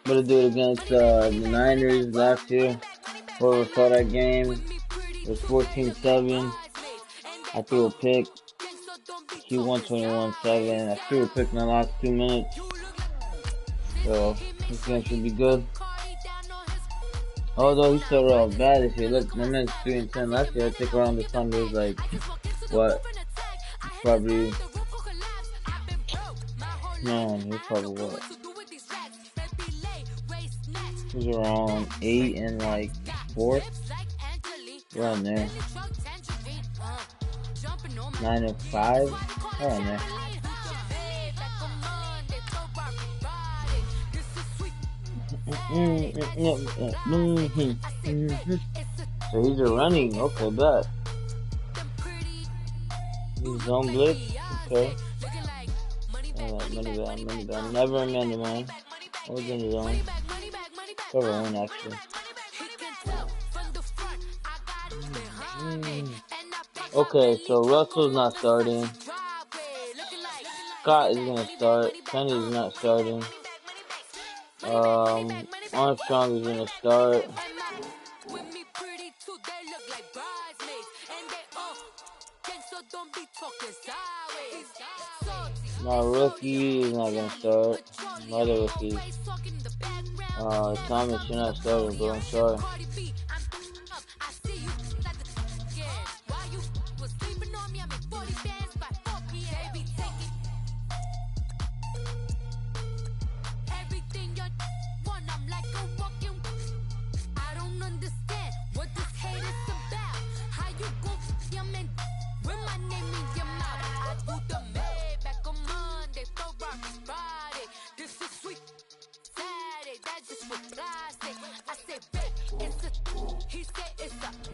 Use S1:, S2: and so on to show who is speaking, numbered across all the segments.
S1: Gonna do it against the Niners last year. Whoever saw that game, it was 14-7. I threw a pick. He won 21-7. I threw a pick in the last 2 minutes. So this game should be good. Although he started off bad this year. Look, my man's 3-10 last year. I think around this time he was like, what? Probably, man, he was probably what? He was around 8 and like 4. Around there. 9 and 5. Around there. So he's a running, okay, bet. He's zone blitz, okay. Money bad. Never a man to mine. Always in the zone. Cover one, actually. Okay, so Russell's not starting. Scott is gonna start. Kenny's not starting. Armstrong is gonna start. My rookie is not gonna start. My other rookies. Thomas, you're not starting, bro. I'm sorry.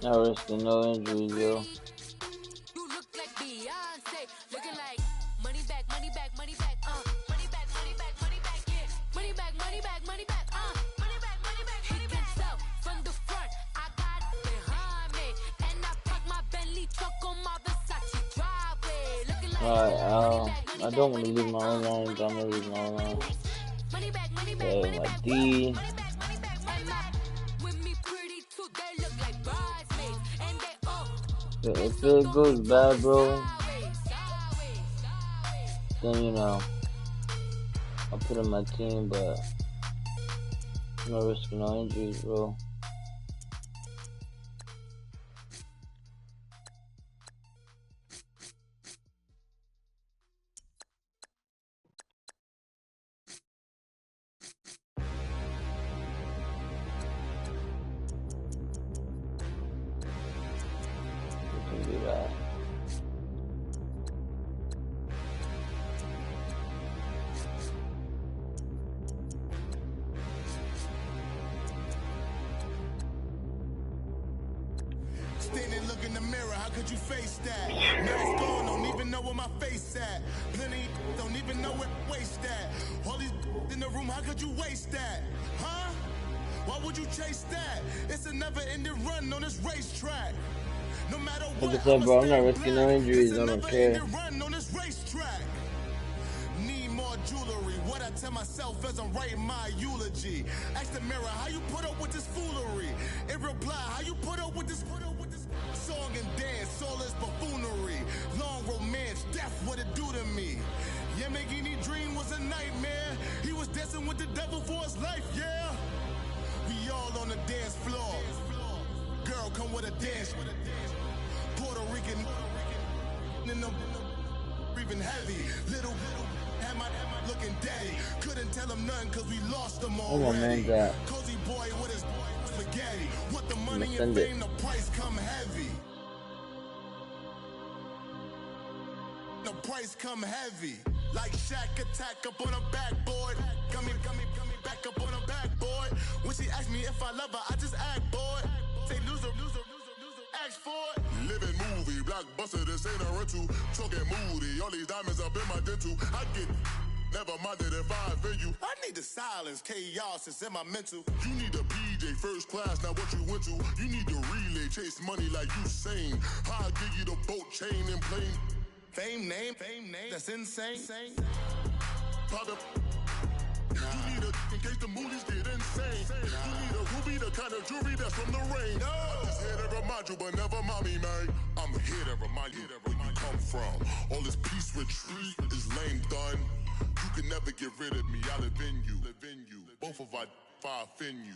S1: Not risking no injuries, yo. Alright, I don't want to lose my own line, but I'm gonna lose my own line. Okay, my D. If it goes bad, bro, then you know, I'll put in my team, but I'm not risking no injuries, bro.
S2: Standing, look in the mirror, how could you face that? Mask on, don't even know where my face at. Plenty, don't even know where waste at. All these in the room, how could you waste that? Huh? Why would you chase that? It's a never-ending run on this racetrack. No matter what,
S1: like I said, bro, I'm not risking no injuries, I don't care.
S2: Run on this racetrack. Need more jewelry. What I tell myself as I'm writing my eulogy. Ask the mirror, how you put up with this foolery? It reply, how you put up with this song and dance, all this buffoonery. Long romance, death, what it do to me? Yamagini dream was a nightmare. He was dancing with the devil for his life, yeah. We all on the dance floor. Girl, come with a dance. Puerto Rican in the breathing heavy. Little had my looking daddy. Couldn't tell him nothing cause we lost him already.
S1: Oh, my man, that.
S2: Cozy boy with his spaghetti. What the money and fame, the price come heavy. The price come heavy. Like Shaq attack up on a backboard. Coming back up on a backboard. When she asked me if I love her, I just act bored. Say loser, ask for it. Living movie, blockbuster, this ain't a rental. Talking moody, all these diamonds up in my dental. I get never minded if I offend you. I need the silence, chaos is in my mental. You need a PJ first class, not what you went to. You need the relay, chase money like you sane. I'll give you the boat chain and plane. Fame name, that's insane. Private. You need a in case the movies get jewelry that's from the rain. I'm just here to remind you, but never mommy, man. I'm here to remind you where you come from. All this peace retreat is lame done. You can never get rid of me. I live in you. Both of our fire offend you.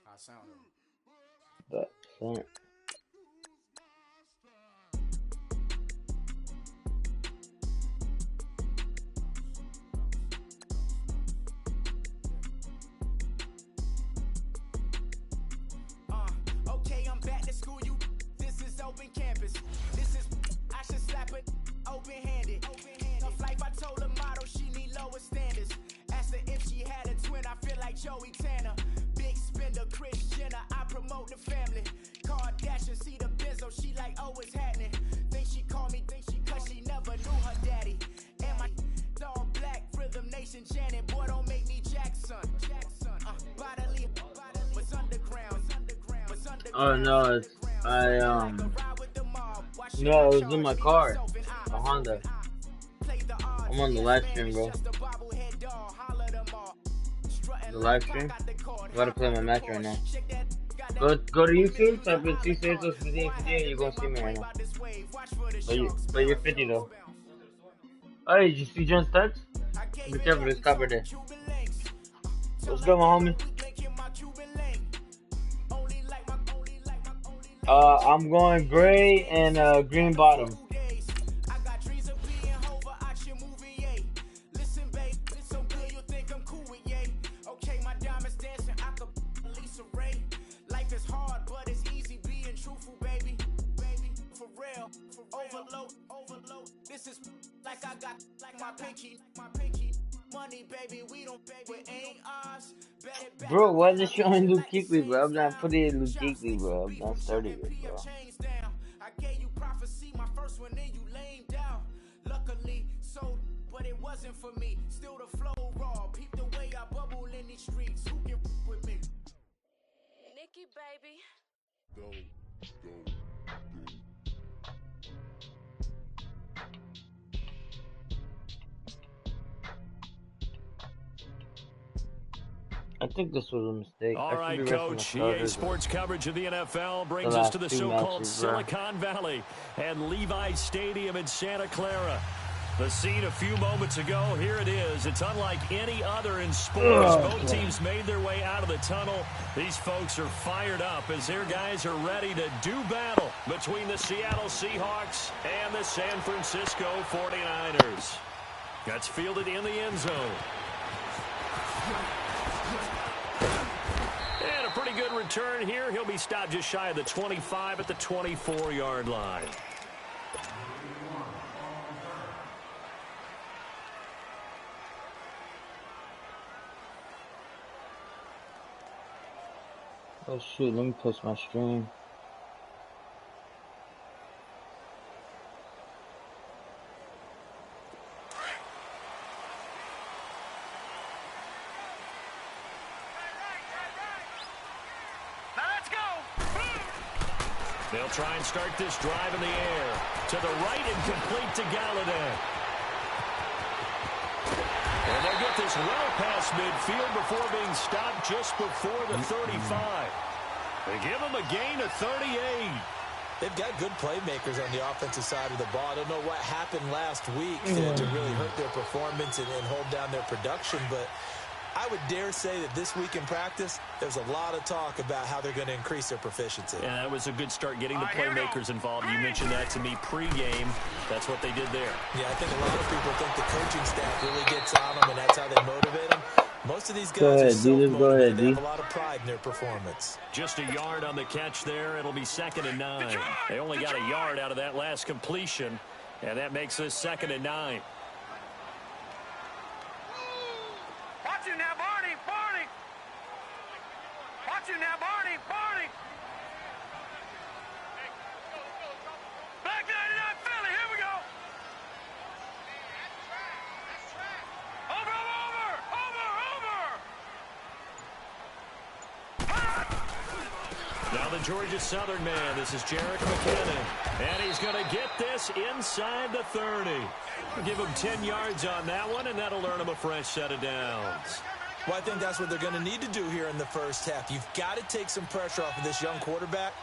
S3: I sound
S1: That.
S4: Okay, I'm back to school. This is open campus. I should slap it open-handed. Tough life, I told her model she need lower standards. Asked her if she had a twin, I feel like Joey Tanner. Big spender, Kris Jenner, I promote the family. Kardashian, see the Benzo, she like, oh, it's happening. Think she called me, cause she never knew her daddy. And my all black, Rhythm Nation, Janet, boy, don't make me Jackson. Bodily, was underground.
S1: Oh no, no, it was in my car, a Honda. I'm on the live stream, bro. The live stream? I gotta play my match right now. Go to YouTube, type in C Santos 50 and you're gonna see me right now. But you're 50 though. Oh, did you see John's text? Be careful, there's copper there. What's good, my homie? I'm going gray and green bottom. Overload. This is like I got like my pinky. Money, baby, we don't pay, we ain't ours. Bro, why is it showing Luke Kuechly, bro? I'm not putting in Luke Kuechly, bro. I'm not starting it, bro.
S4: I gave you prophecy, my first one, then you lamed down. Luckily, so, but it wasn't for me. Still the flow raw. Peep the way I bubble in these streets. Who can with me?
S5: Nikki, baby.
S2: Go.
S1: I think this was a mistake.
S6: All right, Coach. EA Sports coverage of the NFL brings us to the so-called Silicon Valley and Levi Stadium in Santa Clara. The scene a few moments ago, here it is. It's unlike any other in sports. Both teams made their way out of the tunnel. These folks are fired up as their guys are ready to do battle between the Seattle Seahawks and the San Francisco 49ers. That's fielded in the end zone. And a pretty good return here. He'll be stopped just shy of the 25 at the 24-yard line.
S1: Oh shoot, let me post my stream.
S6: They'll try and start this drive in the air. To the right and complete to Galladay. And they'll get this well past midfield before being stopped just before the 35. They give them a gain of 38.
S7: They've got good playmakers on the offensive side of the ball. I don't know what happened last week to really hurt their performance and hold down their production, but I would dare say that this week in practice, there's a lot of talk about how they're going to increase their proficiency.
S6: Yeah, that was a good start getting the playmakers involved. You mentioned that to me pregame. That's what they did there.
S7: Yeah, I think a lot of people think the coaching staff really gets on them, and that's how they motivate them. Most of these guys are self-motivated. They have a lot of pride in their performance.
S6: Just a yard on the catch there. It'll be 2nd and 9. They only got a yard out of that last completion, and that makes this 2nd and 9.
S8: Watch you now, Barney! Barney! Watch you now, Barney! Barney! Black 99 Philly, here we go! Over!
S6: Now the Georgia Southern man. This is Jerick McKinnon. And he's going to get this inside the 30. Give him 10 yards on that one, and that'll earn him a fresh set of downs.
S7: Well, I think that's what they're going to need to do here in the first half. You've got to take some pressure off of this young quarterback,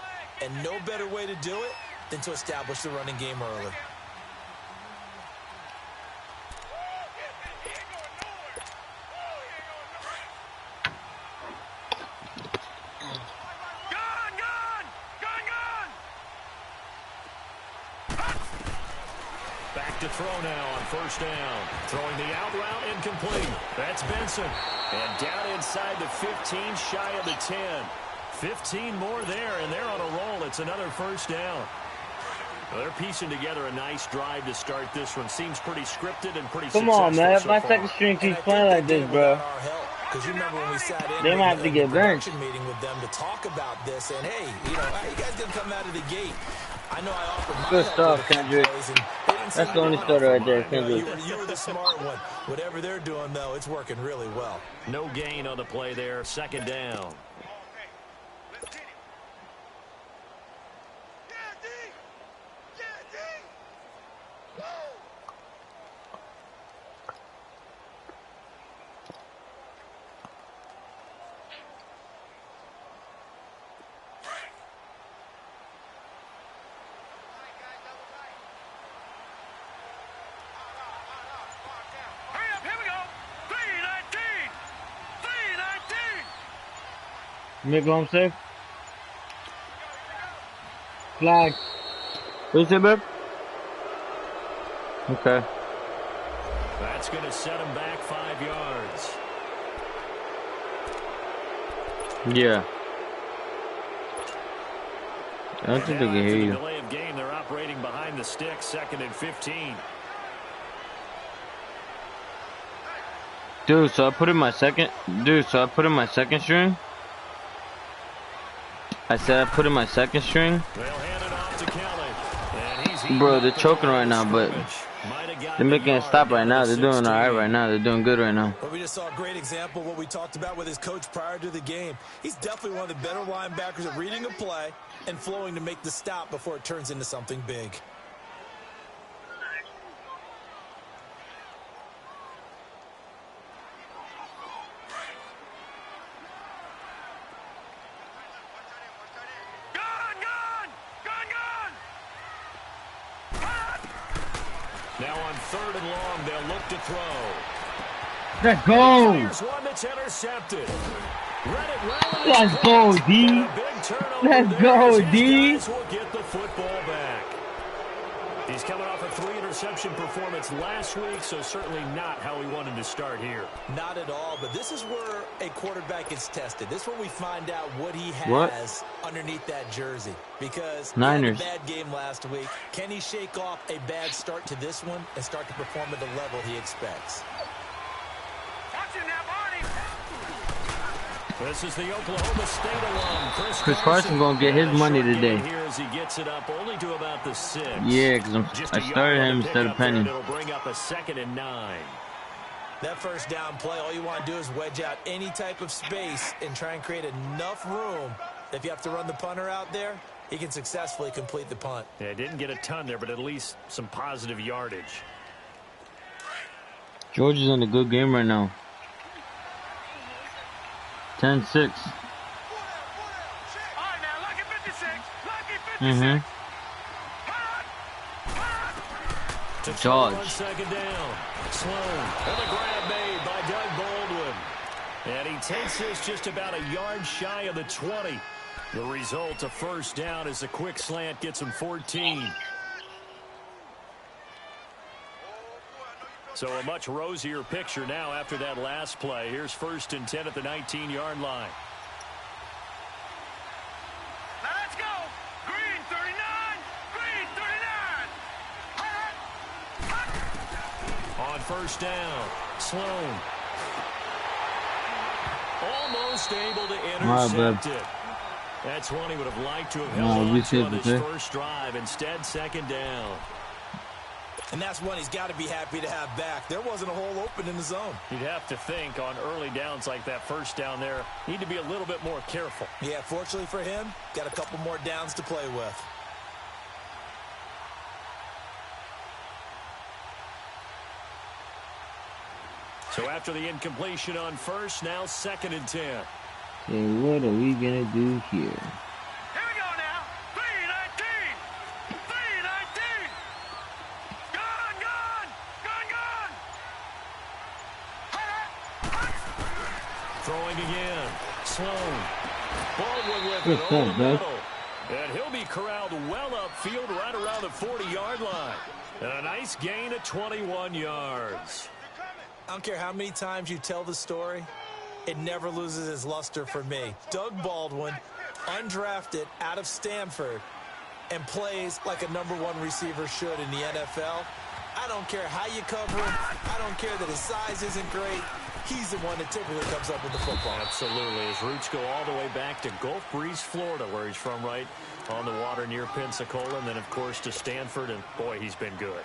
S7: and no better way to do it than to establish the running game early.
S6: To throw now on first down. Throwing the out route, incomplete. That's Benson. And down inside the 15, shy of the 10. 15 more there, and they're on a roll. It's another first down. Well, they're piecing together a nice drive to start this one. Seems pretty scripted and pretty successful.
S1: Come on, man.
S6: So
S1: my
S6: far.
S1: second string keeps playing like this, bro.
S7: Because you remember when we sat in
S1: they might have to get benched.
S7: Meeting with them to talk about this, and hey, you know, how you guys gonna come out of the gate? I know I offered my
S1: good
S7: help
S1: stuff, Kendrick. That's the only starter right there, Kendrick.
S7: You were the smart one. Whatever they're doing, though, it's working really well.
S6: No gain on the play there. Second down.
S1: Make home safe. Flag. What you say, babe? Okay.
S6: That's going to set him back 5 yards.
S1: Yeah. I don't think they can hear you.
S6: Delay of game, they're operating behind the stick, 2nd and 15.
S1: Dude, so I put in my second string. I said I put in my second string.
S6: They'll hand it off to Kelly.
S1: Bro, they're choking right now, but they're making it stop right now. They're doing all right right now. They're doing good right now.
S7: Well, we just saw a great example of what we talked about with his coach prior to the game. He's definitely one of the better linebackers at reading a play and flowing to make the stop before it turns into something big.
S6: Now on 3rd and long, they'll look to throw.
S1: Let's go.
S6: Here's one that's intercepted. Read it well.
S1: Let's go, D. Let's go, D.
S6: Will get the football back. He's coming off a 3-interception performance last week, so certainly not how we wanted to start here.
S7: Not at all, but this is where a quarterback gets tested. This is where we find out what he has underneath that jersey. Because
S1: Niners.
S7: he had a bad game last week. Can he shake off a bad start to this one and start to perform at the level he expects?
S6: This is the Oklahoma State alum,
S1: Chris Carson gonna get his money today.
S6: Here as he gets it up only to about the 6.
S1: Yeah, because I started him instead of Penny.
S6: It'll bring up a 2nd and 9.
S7: That first down play, all you want to do is wedge out any type of space and try and create enough room. If you have to run the punter out there, he can successfully complete the punt.
S6: Yeah, didn't get a ton there, but at least some positive yardage.
S1: Georgia's in a good game right now. 10-6.
S8: All right, now, lucky 56. Lucky 56.
S1: George.
S6: 2nd down. Sloan. And the grab made by Doug Baldwin. And he takes this just about a yard shy of the 20. The result, a first down as a quick slant gets him 14. So a much rosier picture now after that last play. Here's 1st and 10 at the 19-yard line.
S8: Now let's go. Green 39. Green 39.
S6: On 1st down, Sloan. Almost able to intercept it. That's one he would have liked to have held on to on his first drive. Instead, 2nd down.
S7: And that's one he's got to be happy to have back. There wasn't a hole open in the zone.
S6: You'd have to think on early downs like that first down there, need to be a little bit more careful.
S7: Yeah, fortunately for him, got a couple more downs to play with.
S6: So after the incompletion on first, now 2nd and 10.
S1: And what are we going to do here?
S8: Here we go now. 3-19. 3-19. Gone, gone. Gone, gone.
S6: Throwing again. Sloan. Baldwin with
S1: What's
S6: it over
S1: up,
S6: the
S1: bud?
S6: middle. And he'll be corralled well upfield right around the 40-yard line. And a nice gain of 21 yards.
S7: I don't care how many times you tell the story, it never loses its luster for me. Doug Baldwin, undrafted out of Stanford, and plays like a #1 receiver should in the NFL. I don't care how you cover him. I don't care that his size isn't great. He's the one that typically comes up with the football.
S6: Absolutely. His roots go all the way back to Gulf Breeze, Florida, where he's from, right on the water near Pensacola, and then, of course, to Stanford, and, boy, he's been good.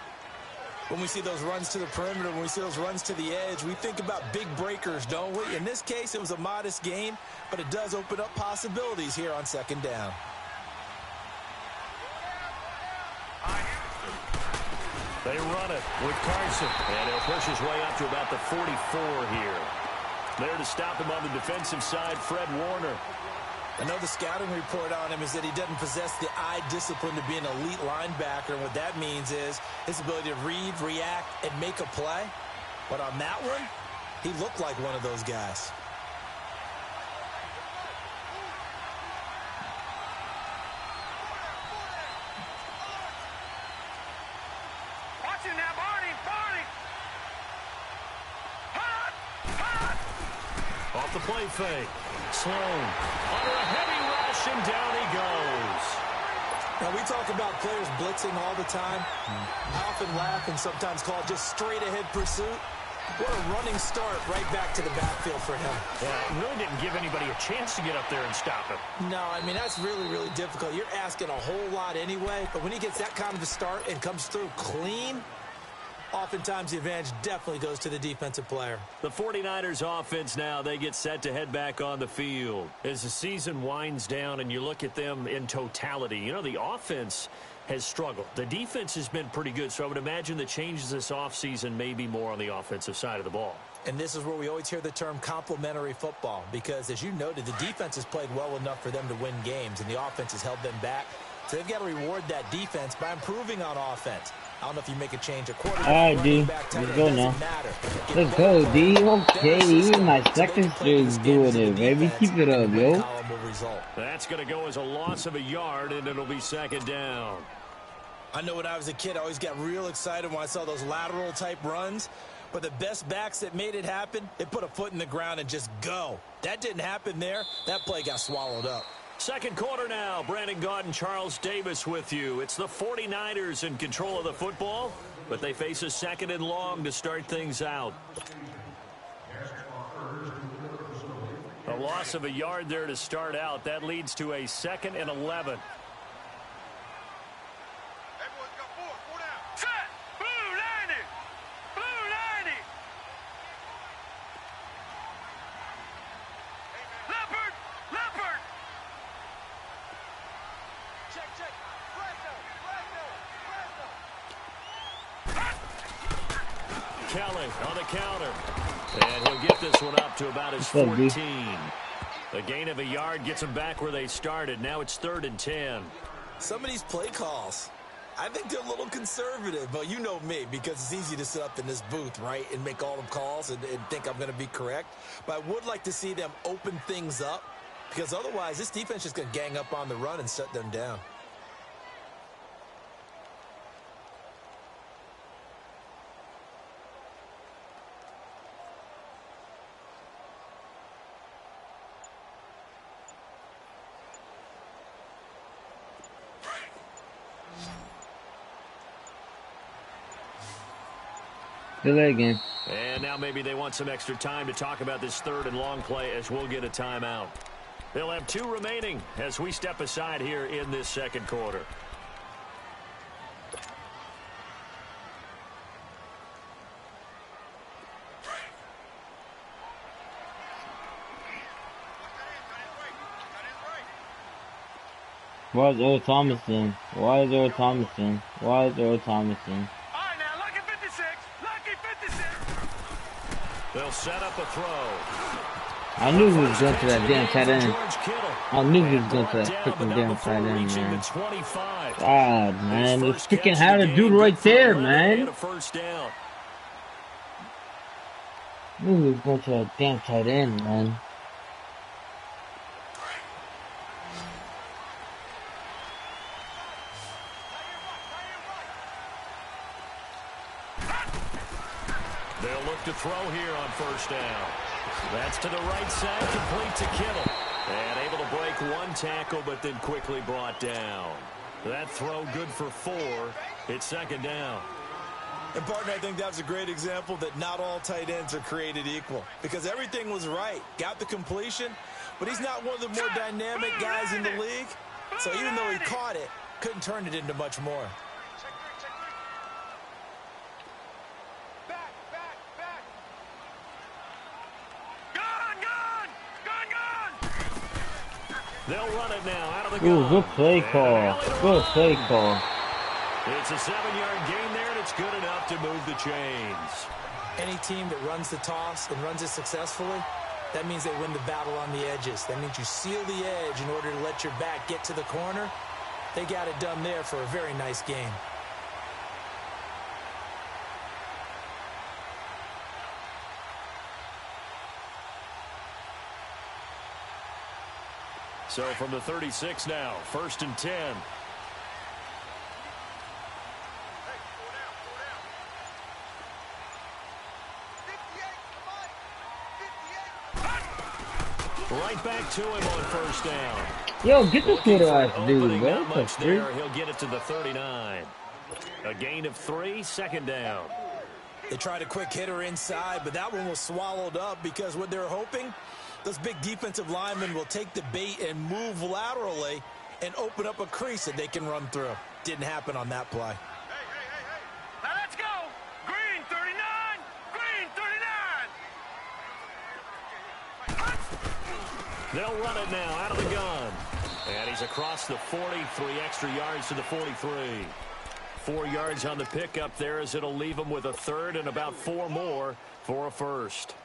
S7: When we see those runs to the perimeter, when we see those runs to the edge, we think about big breakers, don't we? In this case, it was a modest gain, but it does open up possibilities here on 2nd down.
S6: They run it with Carson, and he'll push his way up to about the 44 here. There to stop him on the defensive side, Fred Warner.
S7: I know the scouting report on him is that he doesn't possess the eye discipline to be an elite linebacker, and what that means is his ability to read, react, and make a play. But on that one, he looked like one of those guys.
S8: Watch him now, Barney. Barney. Hot. Hot.
S6: Off the play fake. Sloan under a heavy rush, and down he goes.
S7: Now, we talk about players blitzing all the time. I often laugh and sometimes call it just straight-ahead pursuit. What a running start right back to the backfield for him.
S6: Yeah, it really didn't give anybody a chance to get up there and stop him.
S7: No, I mean, that's really, really difficult. You're asking a whole lot anyway, but when he gets that kind of a start and comes through clean, oftentimes the advantage definitely goes to the defensive player.
S6: The 49ers offense now, they get set to head back on the field. As the season winds down and you look at them in totality, you know, the offense has struggled. The defense has been pretty good, so I would imagine the changes this offseason may be more on the offensive side of the ball.
S7: And this is where we always hear the term complementary football, because as you noted, the defense has played well enough for them to win games, and the offense has held them back. So they've got to reward that defense by improving on offense. I don't know if you make a change at quarterback.
S1: All right, D. Let's go now. Let's go, D. Okay, even my second string's doing it, baby. Keep it up, yo.
S6: That's going to go as a loss of a yard, and it'll be 2nd down.
S7: I know when I was a kid, I always got real excited when I saw those lateral-type runs. But the best backs that made it happen, they put a foot in the ground and just go. That didn't happen there. That play got swallowed up.
S6: 2nd quarter now. Brandon Gaudin, Charles Davis with you. It's the 49ers in control of the football, but they face a 2nd and long to start things out. A loss of a yard there to start out. That leads to a 2nd and 11.
S8: Set. Blue 90. Blue 90. Leopard. Leopard. Check, check.
S6: Kelly on the counter. And he'll get this one up to about his 14. The gain of a yard gets them back where they started. Now it's 3rd and 10.
S7: Some of these play calls, I think they're a little conservative, but you know me, because it's easy to sit up in this booth, right, and make all the calls and think I'm going to be correct. But I would like to see them open things up, because otherwise this defense is going to gang up on the run and shut them down.
S1: Delay again.
S6: And now maybe they want some extra time to talk about this 3rd and long play, as we'll get a timeout. They'll have 2 remaining as we step aside here in this 2nd quarter.
S1: Why is Earl Thomason? Why is Earl Thomason? Why is Earl Thomason?
S8: All right, now, lucky 56. Lucky 56.
S6: They'll set up a throw.
S1: I knew he was going to that damn tight end. I knew he was going to that freaking damn tight end, man. God, man. It's freaking had a dude right there, man. I knew he was going to that damn tight end, man.
S6: They'll look to throw here on first down. That's to the right side, complete to Kittle. And able to break one tackle, but then quickly brought down. That throw good for 4. It's second down.
S7: And, partner, I think that's a great example that not all tight ends are created equal. Because everything was right. Got the completion, but he's not one of the more dynamic guys in the league. So even though he caught it, couldn't turn it into much more.
S6: They'll run it now out of the gun.
S1: Ooh, good play call. Good play call.
S6: It's a 7-yard gain there, and it's good enough to move the chains.
S7: Any team that runs the toss and runs it successfully, that means they win the battle on the edges. That means you seal the edge in order to let your back get to the corner. They got it done there for a very nice game.
S6: So from the 36 now, 1st and 10. Right back to him on first down.
S1: Yo, get this little ass dude, bro.
S6: Not much there. He'll get it to the 39. A gain of 3, second down.
S7: They tried a quick hitter inside, but that one was swallowed up because what they're hoping, those big defensive linemen will take the bait and move laterally and open up a crease that they can run through. Didn't happen on that play.
S8: Now let's go. Green 39. Green 39.
S6: They'll run it now out of the gun. And he's across the 40, 3 extra yards to the 43. 4 yards on the pickup there as it'll leave him with a third and about 4 more for a first.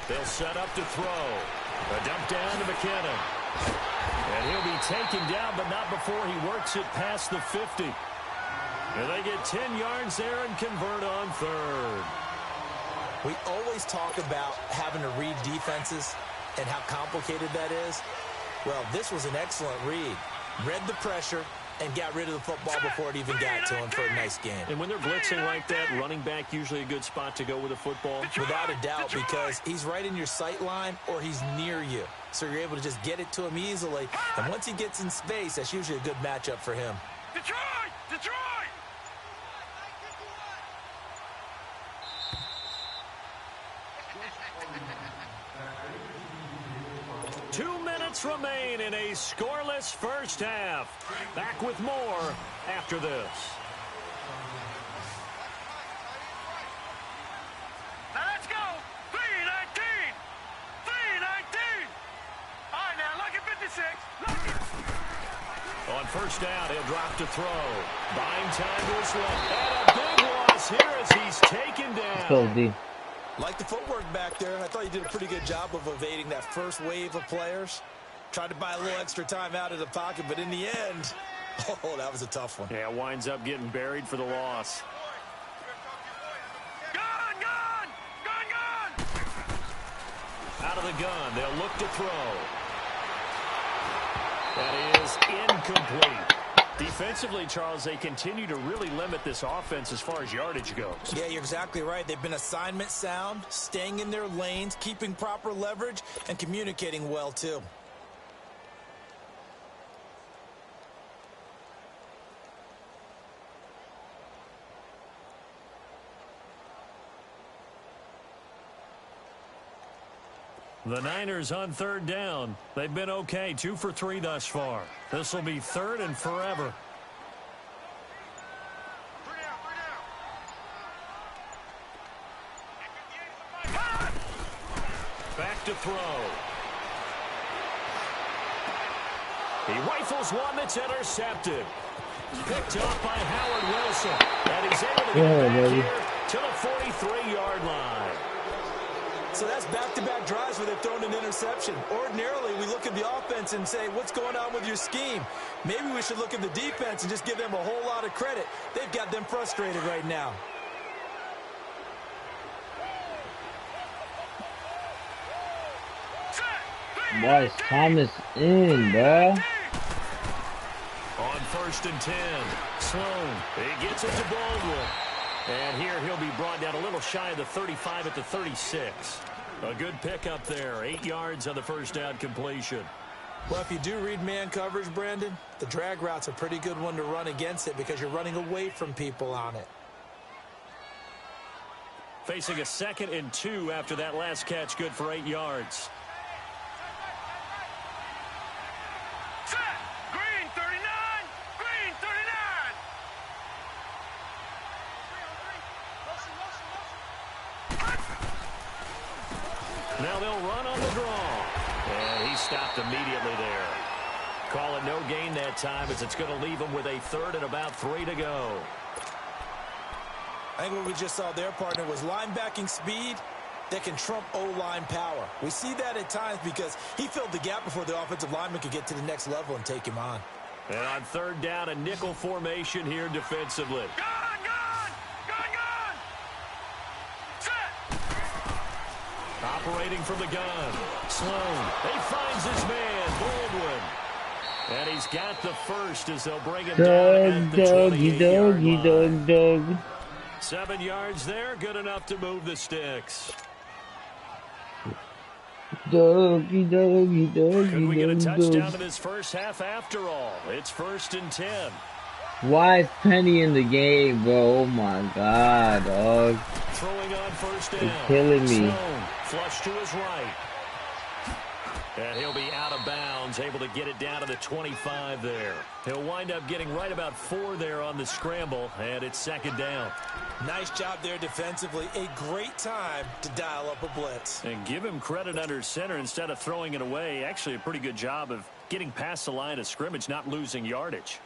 S6: They'll set up to throw. A dump down to McKinnon. And he'll be taken down, but not before he works it past the 50. And they get 10 yards there and convert on third.
S7: We always talk about having to read defenses and how complicated that is. Well, this was an excellent read. Read the pressure and got rid of the football before it even got to him for a nice game.
S6: And when they're blitzing like that, running back usually a good spot to go with a football.
S7: Without a doubt, because he's right in your sight line or he's near you. So you're able to just get it to him easily. And once he gets in space, that's usually a good matchup for him.
S8: Detroit! Detroit!
S6: 2 minutes remain in a scoreless first half. Back with more after this.
S8: Now let's go. 319. 319. All right, now, lucky 56. Lucky.
S6: On first down, he'll drop to throw. Buying time to his left. And a big loss here as he's taken down.
S1: So deep.
S7: Like the footwork back there, I thought you did a pretty good job of evading that first wave of players. Tried to buy a little extra time out of the pocket, but in the end, oh, that was a tough one.
S6: Yeah, winds up getting buried for the loss.
S8: Gun, gun, gun, gun.
S6: Out of the gun, they'll look to throw. That is incomplete. Defensively, Charles, they continue to really limit this offense as far as yardage goes.
S7: Yeah, you're exactly right. They've been assignment sound, staying in their lanes, keeping proper leverage, and communicating well, too.
S6: The Niners on third down. They've been okay, 2 for 3 thus far. This will be third and forever. Back to throw. He rifles one that's intercepted. Picked off by Howard Wilson. And he's able to get back here to the 43-yard line.
S7: So that's back-to-back drives where they've thrown an interception. Ordinarily, we look at the offense and say, what's going on with your scheme? Maybe we should look at the defense and just give them a whole lot of credit. They've got them frustrated right now.
S1: Why is Thomas in, bro?
S6: On 1st and 10, Sloan, he gets it to Baldwin. And here he'll be brought down a little shy of the 35 at the 36. A good pickup there, 8 yards on the first down completion.
S7: Well, if you do read man coverage, Brandon, the drag route's a pretty good one to run against it because you're running away from people on it.
S6: Facing a 2nd and 2 after that last catch, good for 8 yards.
S8: Green 39! Green 39!
S6: Now they'll run on the draw. And he stopped immediately there. Call it no gain that time as it's going to leave him with a 3rd and about 3 to go.
S7: I think what we just saw there, partner, was linebacking speed that can trump O-line power. We see that at times because he filled the gap before the offensive lineman could get to the next level and take him on.
S6: And on 3rd down, a nickel formation here defensively.
S8: Gone! Gone! Gone! Gone! Set!
S6: Operating from the gun. Sloan. He finds his man, Baldwin. And he's got the first as they'll bring him down at the 28-yard line. 7 yards there, good enough to move the sticks. Could we get a touchdown in this first half after all? It's 1st and 10.
S1: Why is Penny in the game, bro? Oh my god, dog.
S6: Throwing on 1st down.
S1: It's killing me.
S6: Sloan, flush to his right. And he'll be out of bounds, able to get it down to the 25 there. He'll wind up getting right about 4 there on the scramble, and it's 2nd down.
S7: Nice job there defensively. A great time to dial up a blitz.
S6: And give him credit under center instead of throwing it away. Actually, a pretty good job of getting past the line of scrimmage, not losing yardage.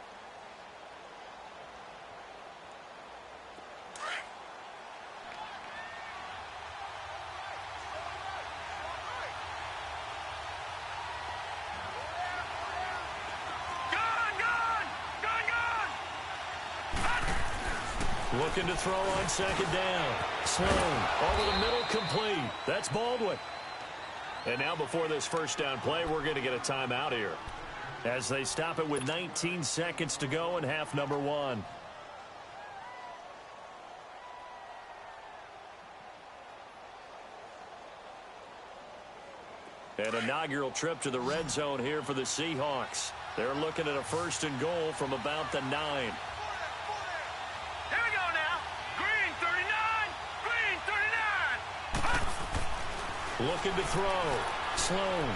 S6: Looking to throw on 2nd down. Sloan over the middle, complete. That's Baldwin. And now before this first down play, we're going to get a timeout here as they stop it with 19 seconds to go in half number 1. An inaugural trip to the red zone here for the Seahawks. They're looking at a 1st and goal from about the 9. Looking to throw. Sloan.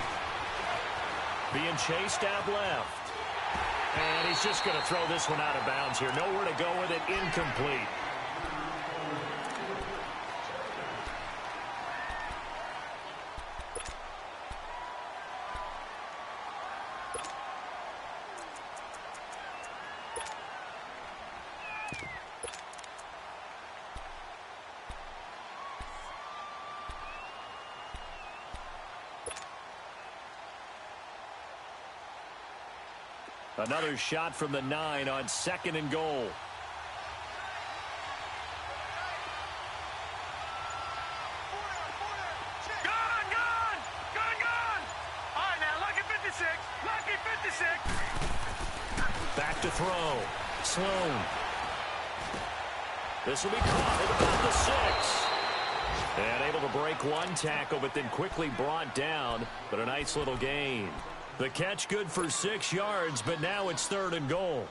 S6: Being chased out left. And he's just going to throw this one out of bounds here. Nowhere to go with it. Incomplete. Another shot from the 9 on 2nd and goal.
S8: Gone! Gone! Gone! Gone! All right, now, lucky 56. Lucky 56.
S6: Back to throw. Sloan. This will be caught at about the 6. And able to break one tackle, but then quickly brought down. But a nice little gain. The catch good for 6 yards, but now it's 3rd and goal.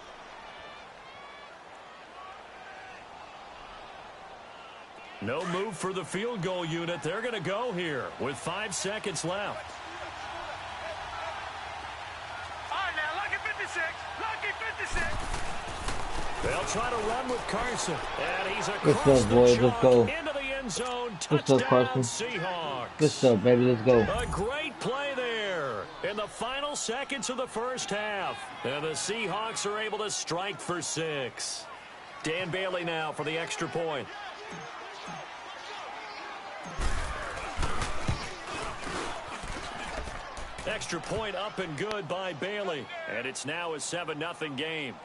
S6: No move for the field goal unit. They're going to go here with 5 seconds left.
S8: All right, now, lucky 56. Lucky 56.
S6: They'll try to run with Carson. And he's
S1: Let's
S6: across
S1: go, boys.
S6: the
S1: Let's go.
S6: into the end zone.
S1: Let's go,
S6: Touchdown,
S1: Carson.
S6: Seahawks.
S1: Let's go, baby. Let's go.
S6: A great play there in the final seconds of the first half. And the Seahawks are able to strike for 6. Dan Bailey now for the extra point. Extra point up and good by Bailey. And it's now a 7-0 game.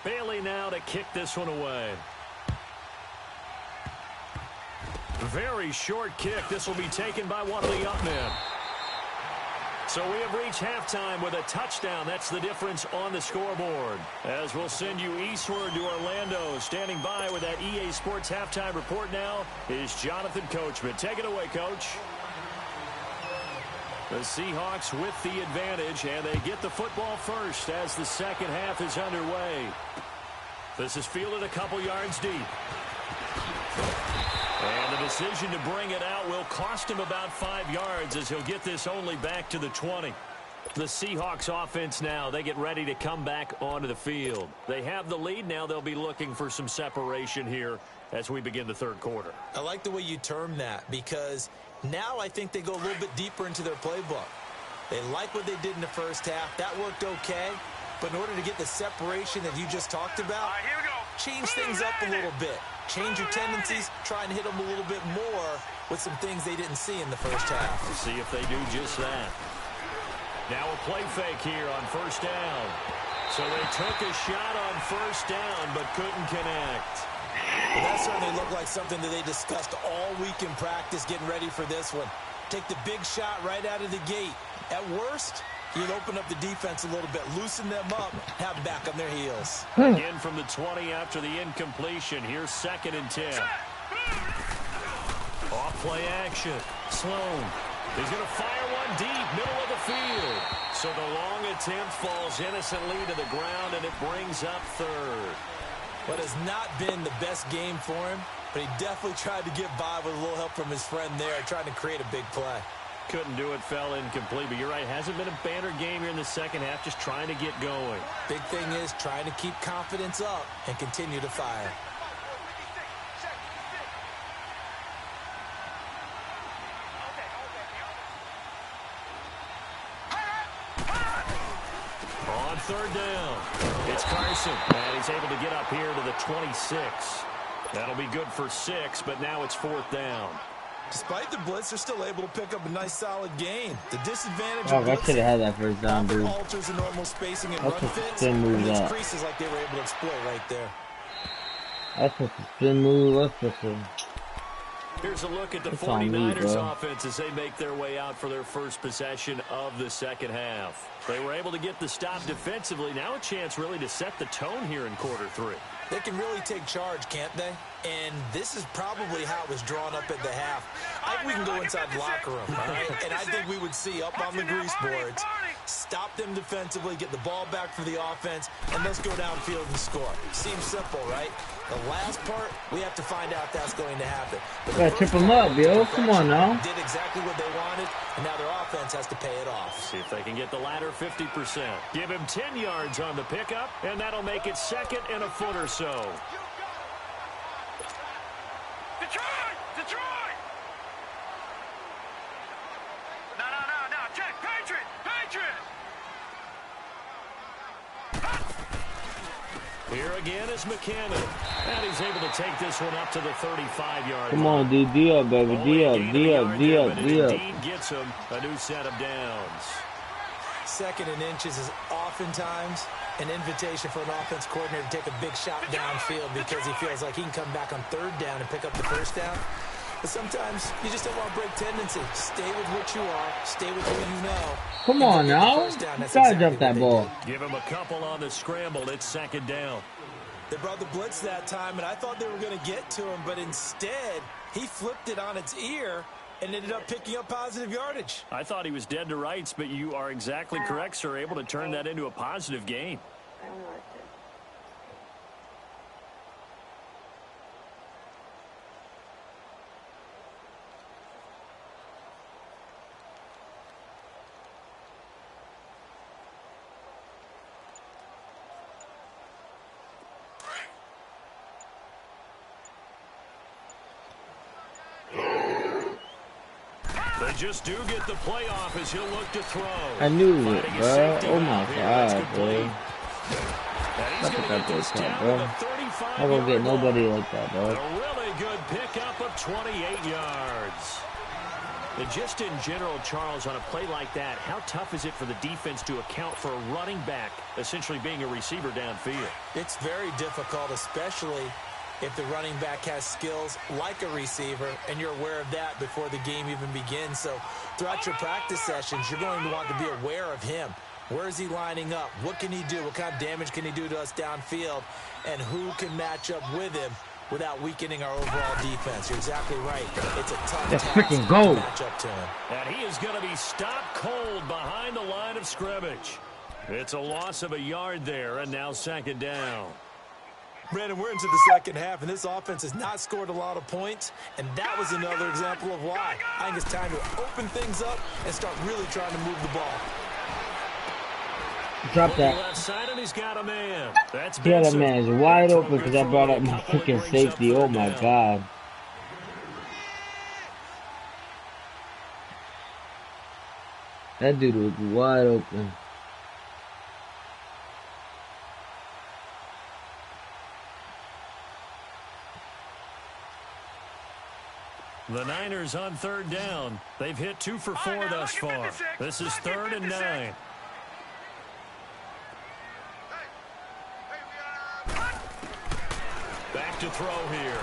S6: Bailey now to kick this one away. Very short kick. This will be taken by one of the up men. So we have reached halftime with a touchdown. That's the difference on the scoreboard. As we'll send you eastward to Orlando. Standing by with that EA Sports halftime report now is Jonathan Coachman. Take it away, Coach. The Seahawks with the advantage, and they get the football first as the second half is underway. This is fielded a couple yards deep. And the decision to bring it out will cost him about 5 yards as he'll get this only back to the 20. The Seahawks offense now, they get ready to come back onto the field. They have the lead now. They'll be looking for some separation here as we begin the third quarter.
S7: I like the way you term that because now I think they go a little bit deeper into their playbook. They like what they did in the first half. That worked okay. But in order to get the separation that you just talked about,
S8: Here we go.
S7: change things up a little bit. Change your tendencies, try and hit them a little bit more with some things they didn't see in the first half.
S6: To see if they do just that. Now a play fake here on first down. So they took a shot on first down but couldn't connect.
S7: Well, that certainly looked like something that they discussed all week in practice getting ready for this one. Take the big shot right out of the gate. At worst, you'll open up the defense a little bit, loosen them up, have them back on their heels.
S6: Again from the 20 after the incompletion. Here's 2nd and 10. Off play action. Sloan. He's going to fire one deep, middle of the field. So the long attempt falls innocently to the ground, and it brings up 3rd.
S7: What has not been the best game for him, but he definitely tried to get by with a little help from his friend there, trying to create a big play.
S6: Couldn't do it, fell incomplete. But you're right, hasn't been a banner game here in the second half, just trying to get going.
S7: Big thing is trying to keep confidence up and continue to fire.
S6: On 3rd down, it's Carson, and he's able to get up here to the 26. That'll be good for 6, but now it's 4th down.
S7: Despite the blitz, they're still able to pick up a nice, solid game. The disadvantage
S1: Oh,
S7: of
S1: I should have had that first down, dude.
S7: alters the normal spacing and
S1: That's
S7: run
S1: what the
S7: fits,
S1: spin move
S7: and it's
S1: that.
S7: creases like they were able to exploit right there.
S1: That's just a spin move. That's just a...
S6: Here's a look at the
S1: It's on me,
S6: 49ers
S1: bro.
S6: offense as they make their way out for their first possession of the second half. They were able to get the stop defensively. Now a chance really to set the tone here in quarter 3.
S7: They can really take charge, can't they? And this is probably how it was drawn up at the half. I think we can go inside the locker room, all right? And I think we would see up on the grease boards, stop them defensively, get the ball back for the offense, and let's go downfield and score. Seems simple, right? The last part, we have to find out if that's going to happen. But
S1: Gotta trip them up, yo. Come on now.
S7: did exactly what they wanted, and now their offense has to pay it off.
S6: See if they can get the latter 50%. Give him 10 yards on the pickup, and that'll make it 2nd and a foot or so.
S8: Detroit! Detroit! No, check. Patriot!
S6: Here again is McKinnon. And he's able to take this one up to the 35-yard line.
S1: Come on, D. D up, baby. D up, D up, D up, D up.
S6: Indeed gets him a new set of downs.
S7: 2nd and inches is oftentimes an invitation for an offense coordinator to take a big shot downfield because he feels like he can come back on 3rd down and pick up the first down. But sometimes you just don't want to break tendency. Stay with what you are. Stay with who you know.
S1: Come on now.
S7: That's
S1: Gotta
S7: exactly
S1: jump that
S7: what they
S1: ball.
S7: did.
S6: Give him a couple on the scramble. It's 2nd down.
S7: They brought the blitz that time, and I thought they were going to get to him, but instead, he flipped it on its ear and ended up picking up positive yardage.
S6: I thought he was dead to rights, but you are exactly correct, sir. Able to turn that into a positive gain. They just do get the playoff as he'll look to throw.
S1: I knew it, bro. Oh my god, bro. Look at that boy cat, bro. I'm gonna get nobody like that, bro.
S6: A really good pickup of 28 yards. And just in general, Charles, on a play like that, how tough is it for the defense to account for a running back essentially being a receiver downfield?
S7: It's very difficult, especially if the running back has skills like a receiver, and you're aware of that before the game even begins. So throughout your practice sessions, you're going to want to be aware of him. Where is he lining up? What can he do? What kind of damage can he do to us downfield? And who can match up with him without weakening our overall defense? You're exactly right. It's a tough task
S1: freaking goal.
S7: to match up to him.
S6: And he is going to be stopped cold behind the line of scrimmage. It's a loss of a yard there, and now second down.
S7: Brandon, we're into the second half, and this offense has not scored a lot of points, and that was another example of why. I think it's time to open things up and start really trying to move the ball.
S1: Drop that.
S6: Left side, and he's got a man. That's
S1: Yeah, that man is wide open because I brought up my freaking safety. Oh my god. That dude was wide open.
S6: The Niners on third down. They've hit 2 for 4 thus far. This is 3rd and 9. Back to throw here.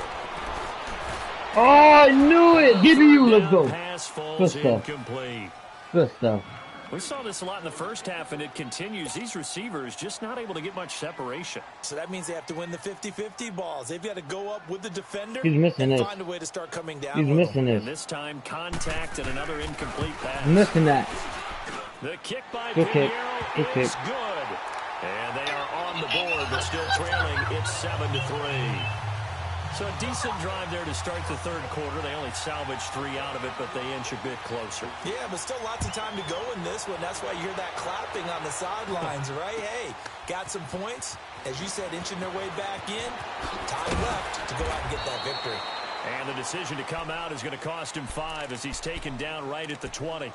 S1: Oh, I knew it! Give me you, let's go.
S6: Pass falls
S1: Good stuff.
S6: incomplete.
S1: Good stuff.
S6: We saw this a lot in the first half, and it continues. These receivers just not able to get much separation.
S7: So that means they have to win the 50-50 balls. They've got to go up with the defender
S1: He's missing
S7: and
S1: it.
S7: find a way to start coming down.
S1: He's missing
S6: And
S1: it.
S6: this time, contact and another incomplete pass.
S1: Missing that.
S6: The kick by
S1: Good kick.
S6: Pinheiro
S1: Good
S6: is
S1: kick.
S6: good. And they are on the board, but still trailing. It's 7-3. So a decent drive there to start the third quarter. They only salvaged 3 out of it, but they inch a bit closer.
S7: Yeah, but still lots of time to go in this one. That's why you hear that clapping on the sidelines, right? Hey, got some points. As you said, inching their way back in. Time left to go out and get that victory.
S6: And the decision to come out is going to cost him 5 as he's taken down right at the 20.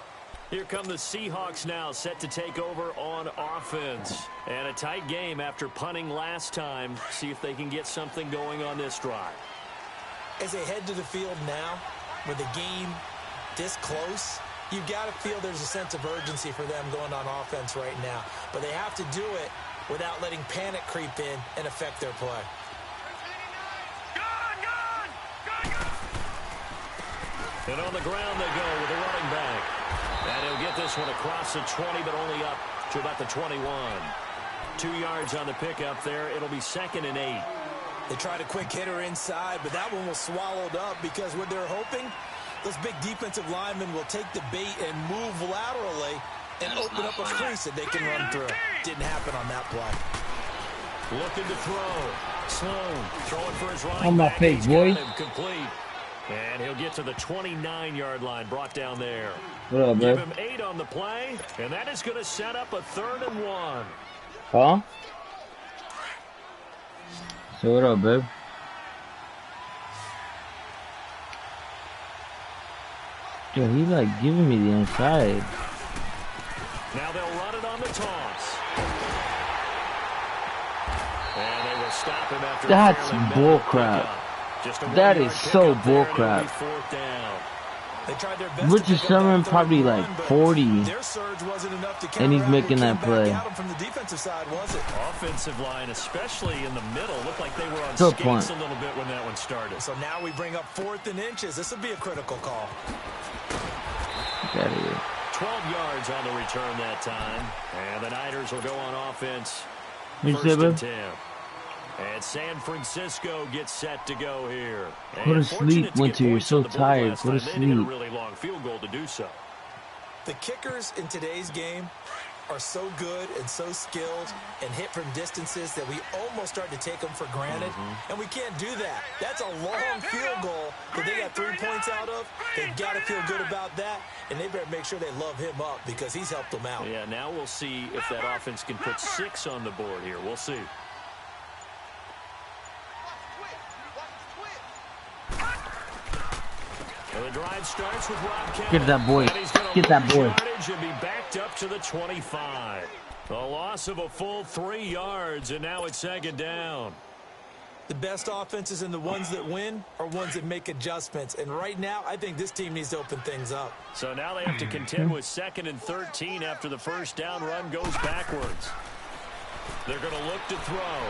S6: Here come the Seahawks now, set to take over on offense. And a tight game after punting last time. See if they can get something going on this drive.
S7: As they head to the field now, with the game this close, you've got to feel there's a sense of urgency for them going on offense right now. But they have to do it without letting panic creep in and affect their play.
S6: And on the ground they go with the running back. And he'll get this one across the 20, but only up to about the 21. 2 yards on the pickup there. It'll be 2nd and 8.
S7: They tried a quick hitter inside, but that one was swallowed up because what they're hoping, those big defensive linemen will take the bait and move laterally and open up a crease that they can run through. Didn't happen on that play.
S6: Looking to throw. Sloan throwing for his running
S1: On my
S6: back.
S1: face,
S6: He's
S1: boy.
S6: got him complete. And he'll get to the 29-yard line, brought down there.
S1: What up,
S6: Give
S1: bro?
S6: him 8 on the play, and that is going to set up a 3rd and 1.
S1: Huh? So what up, babe? Yo, he like giving me the inside.
S6: Now they'll run it on the toss. And they will stop him after
S1: That's
S6: a fairly
S1: bull
S6: minimal
S1: crap.
S6: pickup. Just a
S1: That
S6: 1-yard
S1: is so
S6: pickup there, and it'll
S1: bullcrap.
S6: be 4th down.
S7: They tried their best
S1: Richard
S7: to pick up
S1: Sherman
S7: that
S1: probably
S7: third
S1: like
S7: run, but
S1: 40.
S7: their surge wasn't enough to
S1: And he's
S7: counteract
S1: making
S7: what
S1: that
S7: came back
S1: play.
S7: at 'em from the defensive side, was it?
S6: Offensive line, especially in the middle, looked like they were on
S1: Good
S6: skates
S1: point.
S6: a little bit when that one started.
S7: So now we bring up 4th and inches. This will be a critical call.
S1: Get out of here.
S6: 12 yards on the return that time. And the Niners will go on offense.
S1: What'd you say,
S6: 1st and
S1: babe?
S6: 10. And And San Francisco gets set to go here.
S3: Go to sleep, Winter. You're so tired. Go to sleep.
S6: They need a really long field goal to do so.
S7: The kickers in today's game are so good and so skilled and hit from distances that we almost start to take them for granted, and we can't do that. That's a long field goal that they got 3 points out of. They've got to feel good about that, and they better make sure they love him up because he's helped them out.
S6: Yeah, now we'll see if that offense can put 6 on the board here. We'll see. The drive starts with Rob Kelley.
S3: Get that boy. Get that boy.
S6: And be backed up to the 25. A loss of a full 3 yards, and now it's second down.
S7: The best offenses and the ones that win are ones that make adjustments. And right now, I think this team needs to open things up.
S6: So now they have to contend with 2nd and 13 after the first down run goes backwards. They're going to look to throw.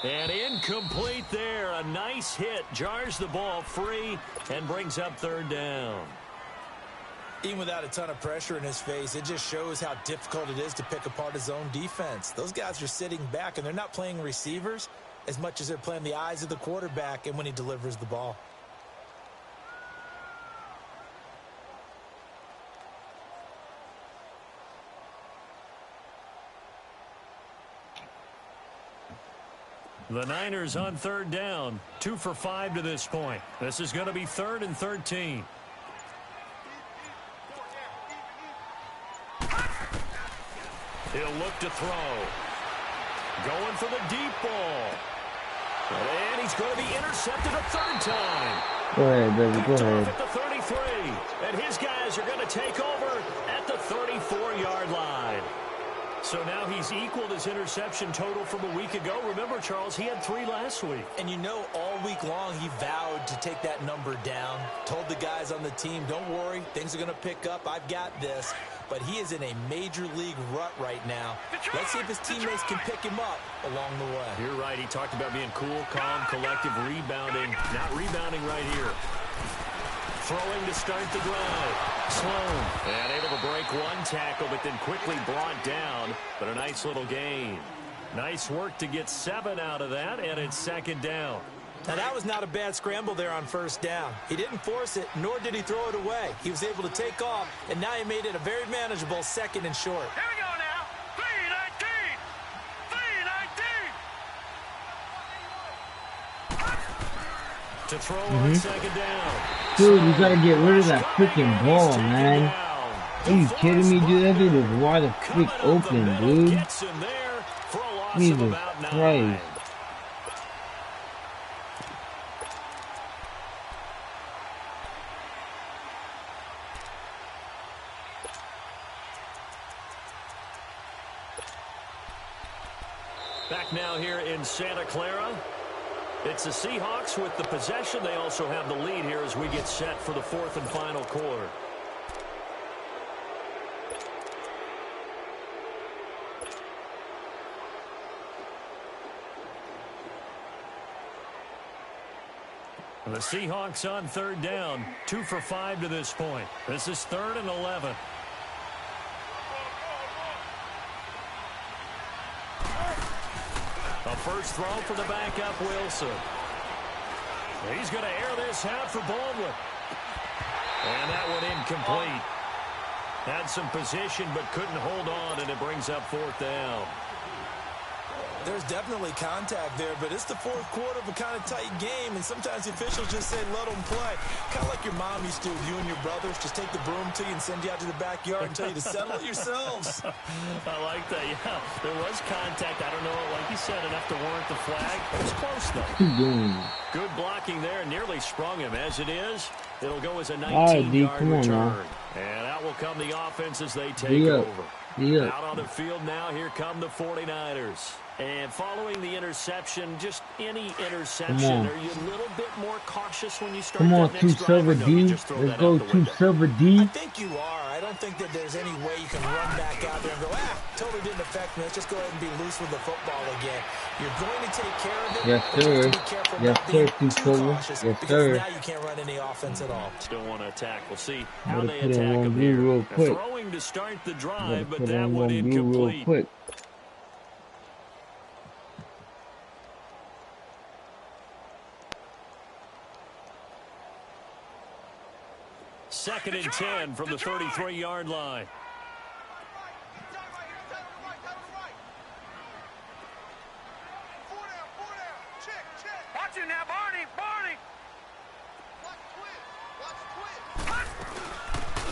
S6: And incomplete there. A nice hit. Jars the ball free and brings up 3rd down.
S7: Even without a ton of pressure in his face, it just shows how difficult it is to pick apart his own defense. Those guys are sitting back, and they're not playing receivers as much as they're playing the eyes of the quarterback and when he delivers the ball.
S6: The Niners on 3rd down. 2 for 5 to this point. This is going to be 3rd and 13. He'll look to throw. Going for the deep ball. And he's going to be intercepted a 3rd time.
S3: Go ahead, baby. Go ahead.
S6: At the 33. And his guys are going to take over at the 34-yard line. So now he's equaled his interception total from a week ago. Remember, Charles, he had 3 last week.
S7: And you know, all week long he vowed to take that number down. Told the guys on the team, don't worry, things are going to pick up. I've got this. But he is in a major league rut right now. Let's see if his teammates can pick him up along the way.
S6: You're right. He talked about being cool, calm, collective, rebounding. Not rebounding right here. Throwing to start the drive. Sloan. And able to break 1 tackle, but then quickly brought down. But a nice little gain. Nice work to get 7 out of that, and it's 2nd down.
S7: Now, that was not a bad scramble there on 1st down. He didn't force it, nor did he throw it away. He was able to take off, and now he made it a very manageable 2nd and short.
S8: Here we go now. 3-19. 3-19.
S6: To throw on 2nd down.
S3: Dude, you gotta get rid of that freaking ball, man. Are you kidding me, dude? That dude is wide the freak open, dude. Jesus Christ.
S6: Back now here in Santa Clara. It's the Seahawks with the possession. They also have the lead here as we get set for the 4th and final quarter. The Seahawks on 3rd down. 2 for 5 to this point. This is 3rd and 11. A first throw for the backup, Wilson. He's going to air this out for Baldwin. And that one incomplete. Had some position but couldn't hold on, and it brings up 4th down.
S7: There's definitely contact there, but it's the 4th quarter of a kind of tight game, and sometimes the officials just say, let them play. Kind of like your mom used to with you and your brothers. Just take the broom to you and send you out to the backyard and tell you to settle it yourselves.
S6: I like that, yeah. There was contact. I don't know, like you said, enough to warrant the flag. It was close, though. Good blocking there. Nearly sprung him. As it is, it'll go as a 19-yard return. And out will come the offense as they take over. Out on the field now, here come the 49ers. And following the interception, just any interception, are you a little bit more cautious when you start that next drive?
S3: Silver D. Let's go to Silver D.
S7: I think you are. I don't think that there's any way you can run back out there and go, totally didn't affect me. Let's just go ahead and be loose with the football again. You're going to take care of it.
S3: Yes, sir. Yes, sir. Yes, sir.
S7: Now you can't run any offense at all.
S6: Still want to attack. We'll see how they attack him here.
S3: Real quick.
S6: Throwing to start the drive, but that one incomplete. 2nd and 10 from the 33-yard line.
S8: Watch it now, Barney.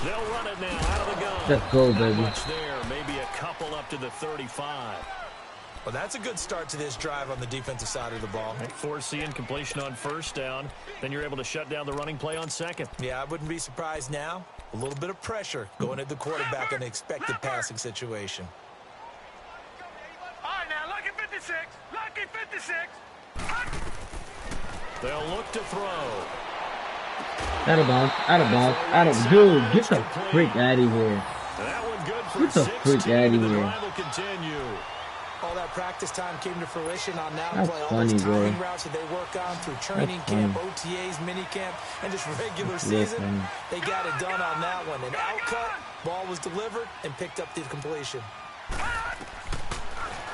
S6: They'll run it now out of the gun.
S3: Let's go, baby.
S6: Not much there, maybe a couple up to the 35.
S7: Well, that's a good start to this drive on the defensive side of the ball.
S6: Forcing completion on 1st down. Then you're able to shut down the running play on 2nd.
S7: Yeah, I wouldn't be surprised now. A little bit of pressure going at the quarterback in an expected passing situation.
S8: All right, now, lucky 56. Lucky 56.
S6: They'll look to throw.
S3: Out of bounds. Dude, get the freak out of here.
S6: That one good for
S3: Get the
S6: 16.
S3: freak out of
S6: The
S3: here.
S6: drive will continue.
S7: All that practice time came to fruition on that
S3: That's
S7: play. All
S3: funny,
S7: those timing
S3: bro.
S7: routes that they work on through training
S3: That's
S7: camp,
S3: funny.
S7: OTAs, mini camp, and just regular
S3: Yeah,
S7: season.
S3: funny.
S7: They got it done on that one. An outcut, ball was delivered, and picked up the completion.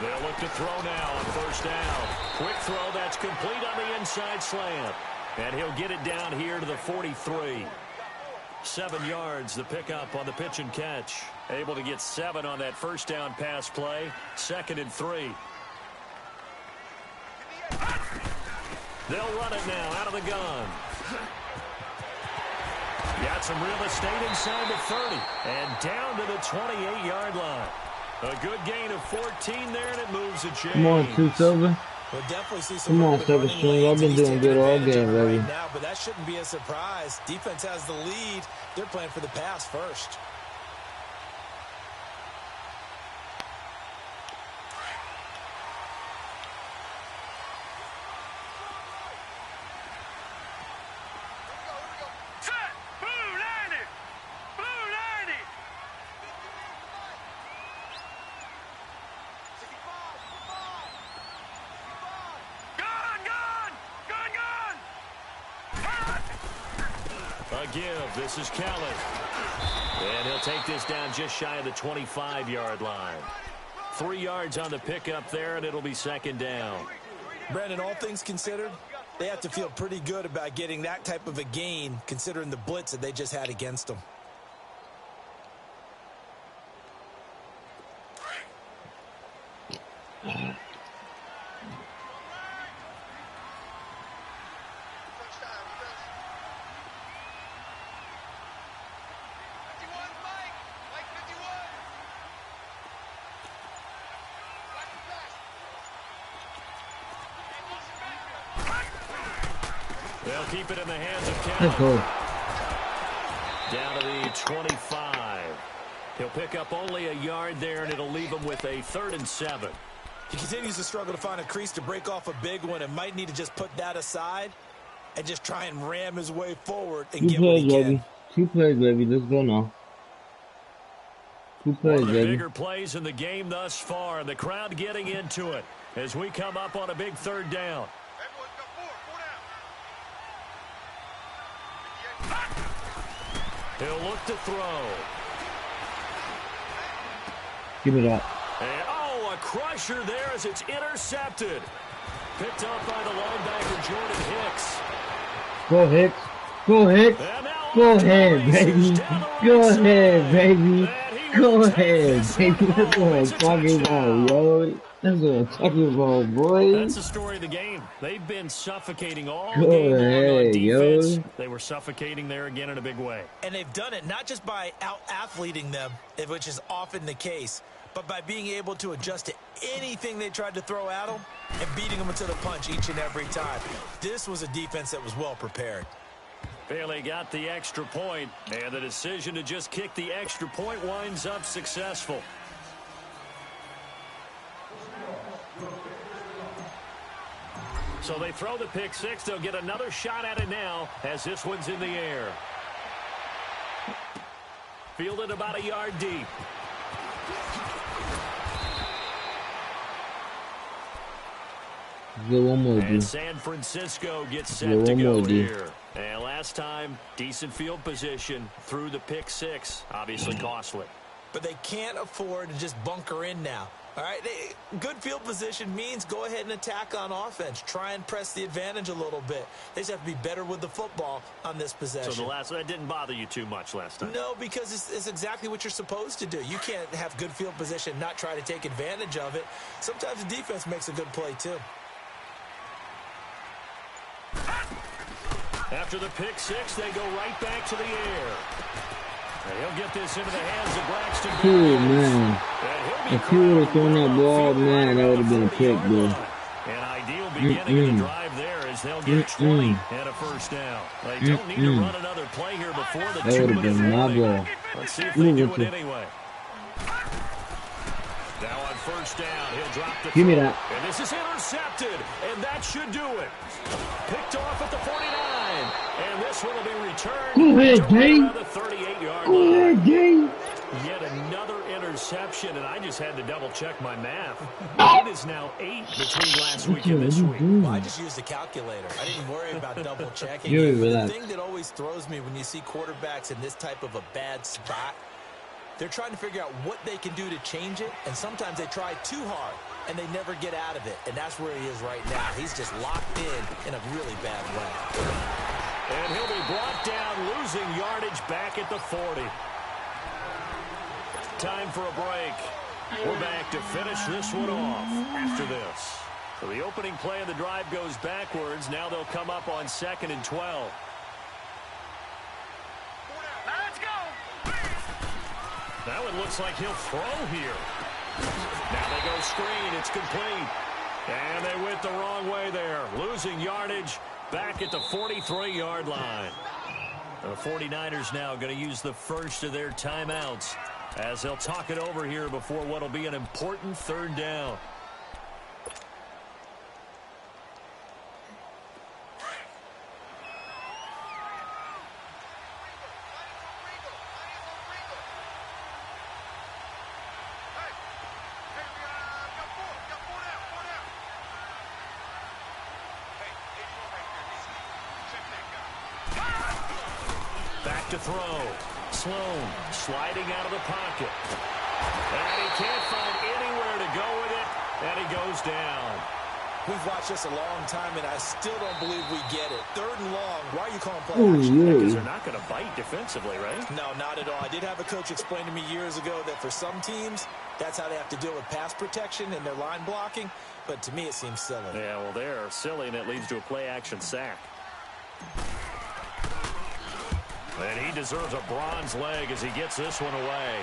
S6: They'll look to throw now on 1st down. Quick throw, that's complete on the inside slant. And he'll get it down here to the 43. 7 yards, the pickup on the pitch and catch. Able to get 7 on that 1st down pass play. 2nd and 3. They'll run it now out of the gun. Got some real estate inside the 30. And down to the 28-yard line. A good gain of 14 there, and it moves a chain.
S3: Come on, 2 Silver.
S7: We'll definitely see some
S3: Come on,
S7: running
S3: 7 String. I've been
S7: lanes, and he's
S3: doing
S7: taking
S3: good all
S7: advantage
S3: game,
S7: of it
S3: baby.
S7: right now, but that shouldn't be a surprise. Defense has the lead. They're playing for the pass first.
S8: Set. Blue 90. Blue 90. Gun.
S6: A give. This is Kelly. And he'll take this down just shy of the 25-yard line. 3 yards on the pickup there, and it'll be 2nd down.
S7: Brandon, all things considered, they have to feel pretty good about getting that type of a gain, considering the blitz that they just had against them.
S6: They'll keep it in the hands of
S3: Let's
S6: Kelly.
S3: go.
S6: Down to the 25. He'll pick up only a yard there, and it'll leave him with a 3rd and 7.
S7: He continues to struggle to find a crease to break off a big one and might need to just put that aside and just try and ram his way forward and
S3: 2
S7: get what
S3: plays,
S7: he can.
S3: baby. 2 plays, baby. Let's go now. 2
S6: One
S3: plays,
S6: of the
S3: baby.
S6: bigger plays in the game thus far, and the crowd getting into it as we come up on a big 3rd down. He'll look to throw.
S3: Give it up.
S6: And, oh, a crusher there as it's intercepted. Picked up by the linebacker, Jordan Hicks.
S3: Go, Hicks. Go, Hicks.
S6: And now
S3: Go
S6: off to the
S3: ahead,
S6: races
S3: baby.
S6: down the right
S3: Go
S6: side.
S3: ahead, baby.
S6: And he
S3: Go
S6: will take
S3: ahead,
S6: this
S3: baby.
S6: one
S3: Let's
S6: home.
S3: go
S6: It's a
S3: talking about,
S6: touchdown.
S3: yo. Let's go talking about, boy.
S6: That's the story of the game. They've been suffocating all
S3: Go
S6: game long on
S3: ahead,
S6: defense.
S3: yo.
S6: They were suffocating there again in a big way.
S7: And they've done it not just by out-athleting them, which is often the case, but by being able to adjust to anything they tried to throw at them and beating them into the punch each and every time. This was a defense that was well prepared.
S6: Bailey got the extra point, and the decision to just kick the extra point winds up successful. So they throw the pick six. They'll get another shot at it now as this one's in the air. Fielded about a yard deep.
S3: Get one more,
S6: And
S3: dude.
S6: San Francisco gets
S3: Yeah,
S6: set to
S3: one
S6: go
S3: more, dude.
S6: here. And last time, decent field position through the pick six. Obviously costly.
S7: But they can't afford to just bunker in now. All right, good field position means go ahead and attack on offense. Try and press the advantage a little bit. They just have to be better with the football on this possession.
S6: So that didn't bother you too much last time?
S7: No, because it's exactly what you're supposed to do. You can't have good field position and not try to take advantage of it. Sometimes the defense makes a good play, too.
S6: After the pick six, they go right back to the air. And he'll get this into the hands of Braxton.
S3: Oh, man. If he would have thrown that ball, man, that would have been a pick, bro.
S6: An ideal beginning of the drive there as they'll get 20 and a first down. They don't need to run another play here before the 2-minute warning. Let's see if they do it anyway. Now on first down, he'll drop the
S3: Give me that.
S6: And this is intercepted, and that should do it. Picked off at the 49, and this one will be returned.
S3: Go ahead, Jay.
S6: The 38-yard
S3: Go
S6: line.
S3: ahead, Jay.
S6: Yet another interception, and I just had to double-check my math. It is now 8 between last week and this week.
S7: Well, I just used the calculator. I didn't worry about double-checking. The thing that always throws me when you see quarterbacks in this type of a bad spot, they're trying to figure out what they can do to change it, and sometimes they try too hard, and they never get out of it, and that's where he is right now. He's just locked in a really bad way.
S6: And he'll be brought down, losing yardage back at the 40. Time for a break. We're back to finish this one off after this. So the opening play of the drive goes backwards. Now they'll come up on 2nd and 12.
S8: Let's go.
S6: Now it looks like he'll throw here. Now they go screen. It's complete. And they went the wrong way there. Losing yardage back at the 43-yard line. The 49ers now going to use the first of their timeouts as they'll talk it over here before what will be an important 3rd down. Back to throw. Sloan sliding out of the pocket. And he can't find anywhere to go with it. And he goes down.
S7: We've watched this a long time, and I still don't believe we get it. 3rd and long. Why are you calling play action?
S6: Because they're not going to bite defensively, right?
S7: No, not at all. I did have a coach explain to me years ago that for some teams, that's how they have to deal with pass protection and their line blocking. But to me, it seems silly.
S6: Yeah, well, they're silly, and it leads to a play-action sack. And he deserves a bronze leg as he gets this one away.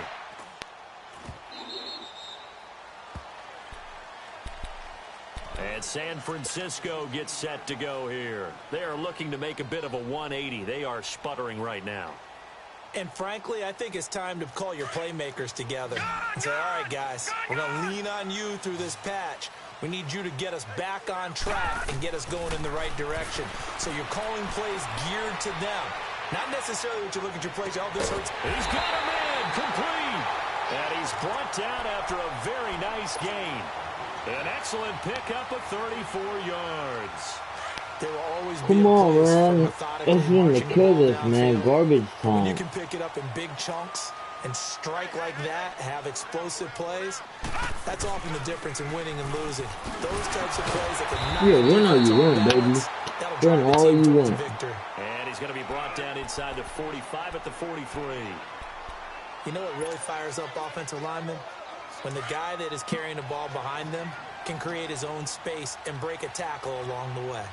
S6: And San Francisco gets set to go here. They are looking to make a bit of a 180. They are sputtering right now.
S7: And frankly, I think it's time to call your playmakers together and say, all right, guys, we're going to lean on you through this patch. We need you to get us back on track and get us going in the right direction. So you're calling plays geared to them. Not necessarily what you look at your plays. Oh, this hurts.
S6: He's got a man complete. And he's brought down after a very nice gain. An excellent pickup of 34 yards.
S7: There will always be
S3: Come on,
S7: a place
S3: man.
S7: for methodically
S3: It's going to
S7: marching
S3: kill
S7: the ball
S3: this, man.
S7: downfield.
S3: Garbage
S7: When you
S3: time.
S7: can pick it up in big chunks and strike like that, have explosive plays, that's often the difference in winning and losing. Those types of plays that can knock
S3: Yeah, win all you
S7: defense
S3: want,
S7: off
S3: baby.
S7: balance, that'll
S3: Win
S7: drive the
S3: all
S7: team
S3: you
S7: towards
S3: want.
S7: victory.
S6: And he's going to be brought down inside the 45 at the 43.
S7: You know what really fires up offensive linemen? When the guy that is carrying the ball behind them can create his own space and break a tackle along the way.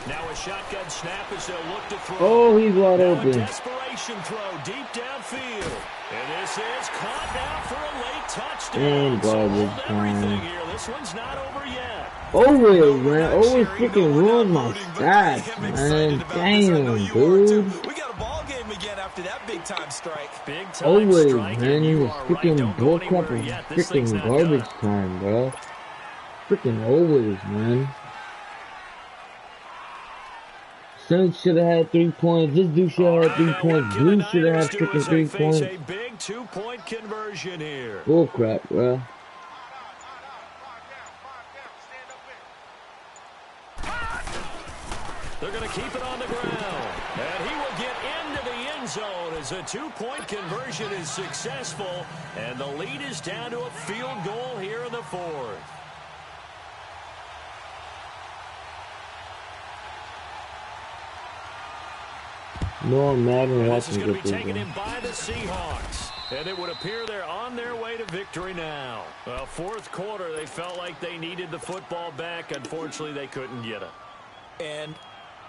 S6: Now a shotgun snap as they'll look to throw.
S3: Oh, he's wide
S6: Now
S3: open.
S6: a desperation throw deep downfield. And this is caught now for a late touchdown.
S3: And garbage
S6: Hold
S3: time.
S6: everything here. This one's not over yet.
S3: Always, man. Always freaking ruin my stats, man. Damn, dude.
S7: We got a ball game again after that big time strike.
S6: Big time
S3: Always,
S6: strike,
S3: man.
S6: and you
S3: You
S6: are right.
S3: freaking
S6: Don't go
S3: broke up
S6: anywhere
S3: in
S6: yet. This thing's
S3: freaking
S6: not
S3: garbage
S6: done.
S3: time, bro. Freaking always, man. Saints should have had 3 points. This dude should have had 3 points. Blue should have had freaking 3 points.
S6: A big 2-point conversion here.
S3: Bull crap, bro.
S6: They're going to keep it on the ground. And he will get into the end zone as a 2-point conversion is successful, and the lead is down to a field goal here in the fourth.
S3: No, I'm mad and
S6: This is
S3: watching
S6: going to be
S3: this
S6: taken
S3: game.
S6: in by the Seahawks. And it would appear they're on their way to victory now. Fourth quarter, they felt like they needed the football back. Unfortunately, they couldn't get it.
S7: And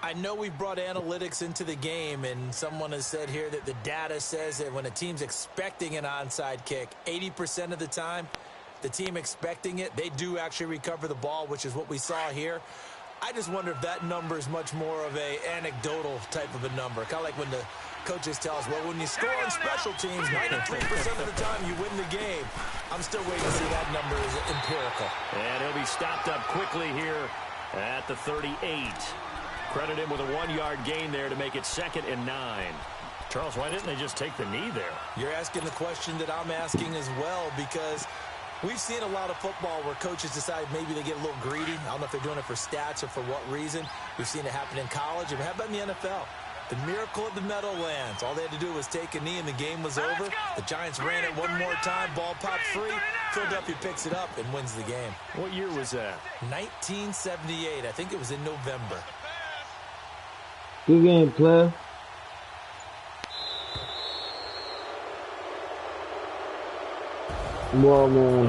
S7: I know we've brought analytics into the game, and someone has said here that the data says that when a team's expecting an onside kick, 80% of the time, the team expecting it, they do actually recover the ball, which is what we saw here. I just wonder if that number is much more of a anecdotal type of a number. Kind of like when the coaches tell us, well, when you score on special teams, 93% of the time you win the game. I'm still waiting to see that number is empirical.
S6: And he'll be stopped up quickly here at the 38. Credit him with a 1-yard gain there to make it 2nd and 9. Charles, why didn't they just take the knee there?
S7: You're asking the question that I'm asking as well, because we've seen a lot of football where coaches decide maybe they get a little greedy. I don't know if they're doing it for stats or for what reason. We've seen it happen in college. And how about in the NFL? The miracle of the Meadowlands. All they had to do was take a knee and the game was over. The Giants ran it one more time. Ball popped free. Philadelphia picks it up and wins the game.
S6: What year was that?
S7: 1978. I think it was in November.
S3: Good game, player. Well, man,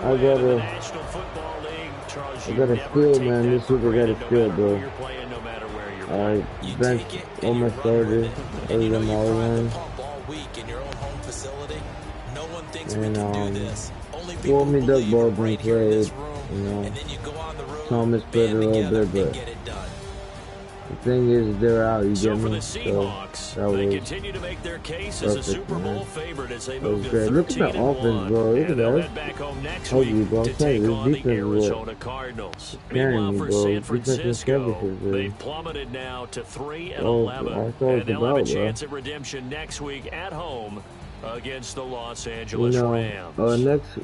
S3: I gotta steal, man. This week I gotta steal, bro. I benched all my starters, other than my own. And, well, me Doug Baldwin played, you know. Thomas played a little bit, but the thing is, they're out, you get me? So,
S6: they continue to make their case as a Super Bowl favorite as they move to 13-1.
S3: Look at that offense, bro. Look at that.
S6: Back home next
S3: Ugly,
S6: week
S3: bro.
S6: to take on the Arizona
S3: What?
S6: Cardinals.
S3: Scaring
S6: Meanwhile,
S3: me,
S6: for
S3: bro.
S6: San
S3: Defensive
S6: Francisco,
S3: services,
S6: they've plummeted now to 3-11,
S3: that's all
S6: and
S3: it's
S6: they'll have a
S3: about,
S6: chance
S3: bro.
S6: at redemption next week at home against the Los Angeles Rams.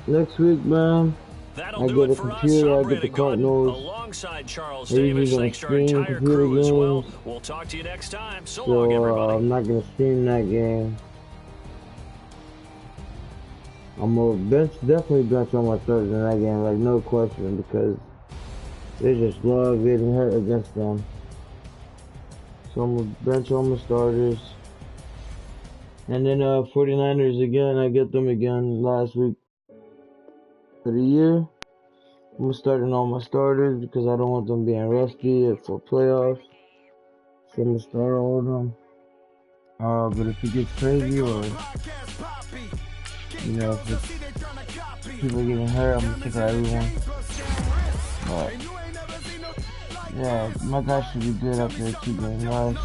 S3: Next week, man,
S6: That'll
S3: I
S6: do
S3: get
S6: it
S3: a
S6: for us.
S3: computer, I
S6: I'm
S3: get
S6: Randy
S3: the
S6: Gunn,
S3: Cardinals.
S6: alongside Charles
S3: Maybe
S6: Davis.
S3: gonna
S6: Thanks to our
S3: stream
S6: entire
S3: computer
S6: crew as well.
S3: games.
S6: We'll talk to you next time. So long,
S3: So,
S6: everybody.
S3: I'm not gonna stream that game. I'm gonna definitely bench on my starters in that game, like no question, because they just love getting hurt against them. So I'm gonna bench on my starters. And then 49ers again, I get them again last week of the year. I'm starting all my starters because I don't want them being rusty for playoffs. So I'm gonna start all of them. But if it gets crazy or, you know, if people getting hurt, I'm gonna pick out everyone. But yeah, my guys should be good after a 2-game loss.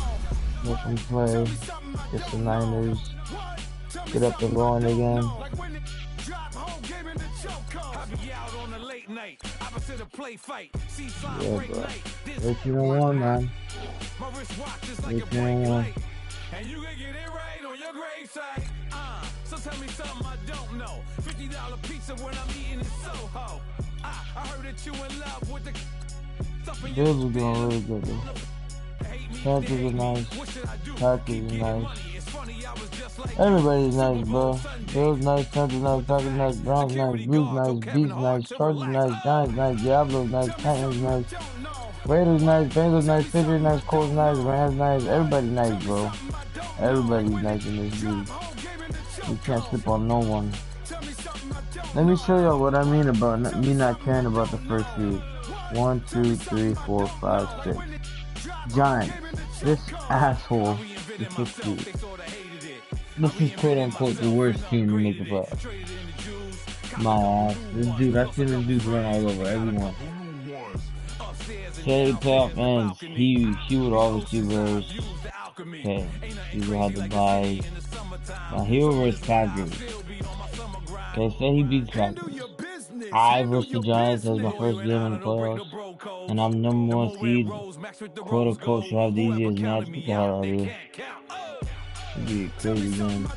S3: Let them play. Get the Niners. Get up and going again. Yeah, bro. 18-1, man. 18-1.
S4: And you can get it right on your gravesite. So tell me something I don't know. $50 pizza when I'm eating in Soho. I heard that you in love with the stuff in your
S3: Bills are doing really good, though. Panthers are nice. Packers are nice. Everybody's nice, bro. Bills nice, Panthers nice, Packers nice, Browns nice, Blues nice, Bees nice, Chargers nice, Giants nice, Diablos nice, Titans nice, Raiders nice, Bengals nice, Patriots nice, Colts nice, Rams nice. Everybody nice, bro. Everybody's nice in this league. We can't slip on no one. Let me show y'all what I mean about me not caring about the first seed. 1, 2, 3, 4, 5, 6. Giants. This asshole is 6 seed. This is quote unquote the worst team to make the playoffs. My ass. This dude, I've seen this dude run all over everyone. Say the playoff ends, he would always do those. Okay, he would have to buy. Now he will versus Packers. Okay, say he beats Packers. I versus the Giants as my first game in the playoffs, and I'm number 1 seed. Quote unquote should have the easiest match. Get the hell out of here. It'd be a crazy game.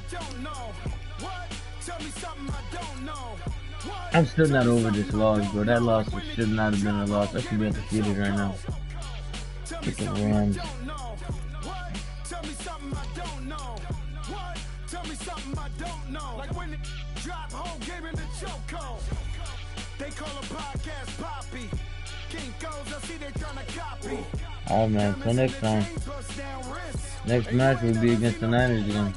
S3: I'm still not over this loss, bro. That loss should not have been a loss. I should be undefeated right now. Get the Rams.
S2: me something I don't know. Like when it drop whole game in the chokehold. They call a podcast Poppy. King goes, I see they trying to copy.
S3: Alright, man, till next time. Next match will be against the Niners again.